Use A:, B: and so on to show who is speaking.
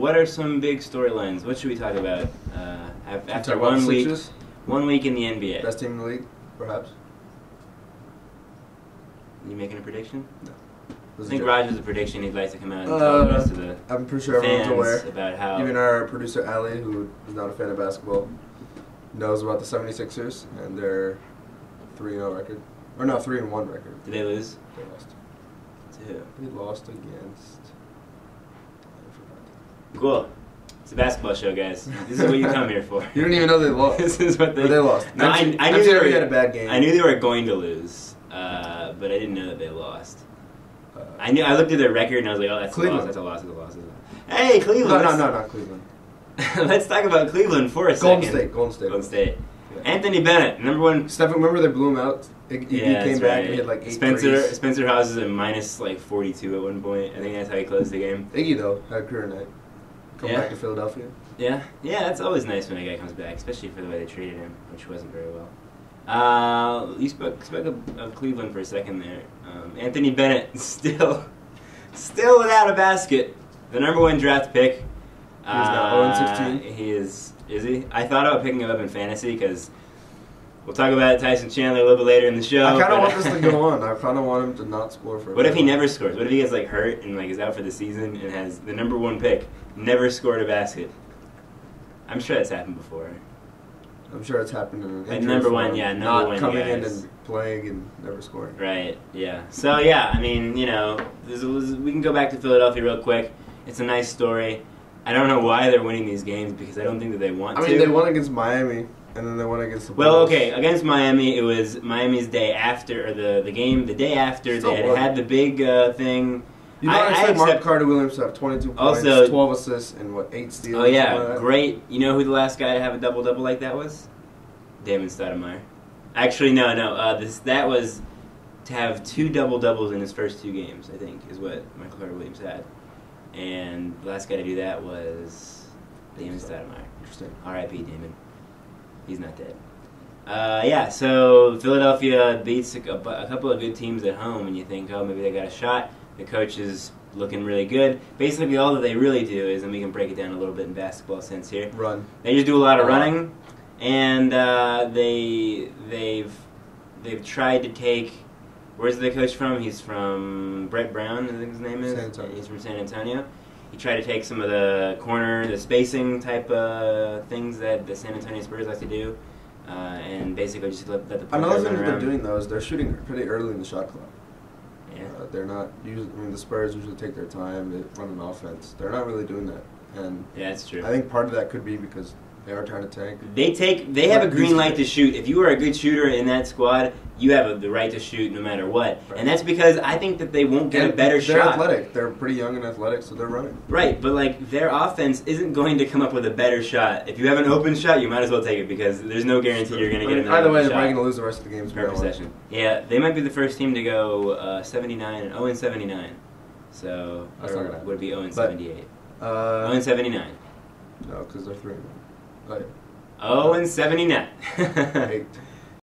A: what are some big storylines? What should we talk about after
B: talk about
A: 1 week?
B: Sixers?
A: 1 week in the NBA.
B: Best team in the league, perhaps.
A: You making a prediction?
B: No.
A: I think Raj has a prediction he'd like to come out and tell the rest of the
B: I'm pretty sure everyone's
A: fans
B: aware.
A: about how.
B: Even our producer Ali, who is not a fan of basketball, knows about the 76ers and their 3-0 record. Or no, 3-1 record.
A: Did they lose?
B: They lost.
A: To who?
B: They lost against... I forgot.
A: Cool. It's a basketball show, guys. This is what you come here for.
B: You didn't even know they lost.
A: This is what
B: But they lost.
A: No, I knew
B: I'm
A: they
B: sure
A: were.
B: they had a bad game.
A: I knew they were going to lose, but I didn't know that they lost. I looked at their record and I was like, oh, that's
B: Cleveland.
A: a loss. That's a loss. That's a loss. That's a loss. Hey, Cleveland.
B: No, not Cleveland.
A: Let's talk about Cleveland for a second.
B: Golden State.
A: Yeah. Anthony Bennett, number one.
B: Stephen, remember they blew him out? He came back and he had like 8 threes.
A: Spencer Hawes is at minus like 42 at one point. I think that's how he closed the game.
B: Iggy though had a career night. Come back to Philadelphia.
A: Yeah, that's always nice when a guy comes back, especially for the way they treated him, which wasn't very well. You spoke of Cleveland for a second there. Anthony Bennett still without a basket. The number 1 draft pick.
B: He's now 0-16.
A: He is he? I thought about picking him up in fantasy because we'll talk about Tyson Chandler a little bit later in the show.
B: I kind of want this to go on. I kind of want him to not score for.
A: What if he never scores? What if he gets like hurt and like is out for the season and has the number 1 pick, never scored a basket? I'm sure that's happened before.
B: I'm sure it's happened in
A: like number 1, number 1
B: coming
A: guys.
B: in and playing and never scoring.
A: Right. Yeah. So yeah, I mean, we can go back to Philadelphia real quick. It's a nice story. I don't know why they're winning these games because I don't think that they want to.
B: I mean, they won against Miami, and then they won against the Bulls.
A: Well, okay, against Miami, it was Miami's day after, or the game, the day after they had the big thing.
B: You know, I expect Mark Carter Williams to have 22 points,
A: also,
B: 12 assists, and 8 steals.
A: Oh yeah, like great. You know who the last guy to have a double-double like that was? Damon Stoudemire. Actually, no. That was to have 2 double-doubles in his first 2 games, I think, is what Michael Carter Williams had. And the last guy to do that was Damon Stoudemire.
B: Interesting.
A: R.I.P. Damon. He's not dead. So Philadelphia beats a couple of good teams at home, and you think, oh, maybe they got a shot. The coach is looking really good. Basically, all that they really do is, and we can break it down a little bit in basketball sense here.
B: Run.
A: They just do a lot of running, and they've tried to take. Where's the coach from? He's from Brett Brown, I think his name is.
B: San Antonio.
A: He's from San Antonio. He tried to take some of the spacing type things that the San Antonio Spurs like to do, and basically just let the point guard
B: Another
A: run
B: thing that
A: around.
B: they're doing though is they're shooting pretty early in the shot clock.
A: Yeah.
B: They're not usually. I mean, the Spurs usually take their time. They run an offense. They're not really doing that, and
A: Yeah, that's true.
B: I think part of that could be because they are trying to tank.
A: They have a green light to shoot. If you are a good shooter in that squad, you have the right to shoot no matter what.
B: Right.
A: And that's because I think that they won't get a better shot.
B: They're athletic. They're pretty young and athletic, so they're running.
A: Right, but like their offense isn't going to come up with a better shot. If you have an open shot, you might as well take it because there's no guarantee you're going to get another
B: Either way,
A: shot.
B: they're probably going to lose the rest of the games
A: per possession. Yeah, they might be the first team to go 79 and 0-79. So
B: That's not gonna happen.
A: would it be 0-78? 0-79.
B: No, because they're 3-1. Oh, yeah.
A: 0-79.
B: 8.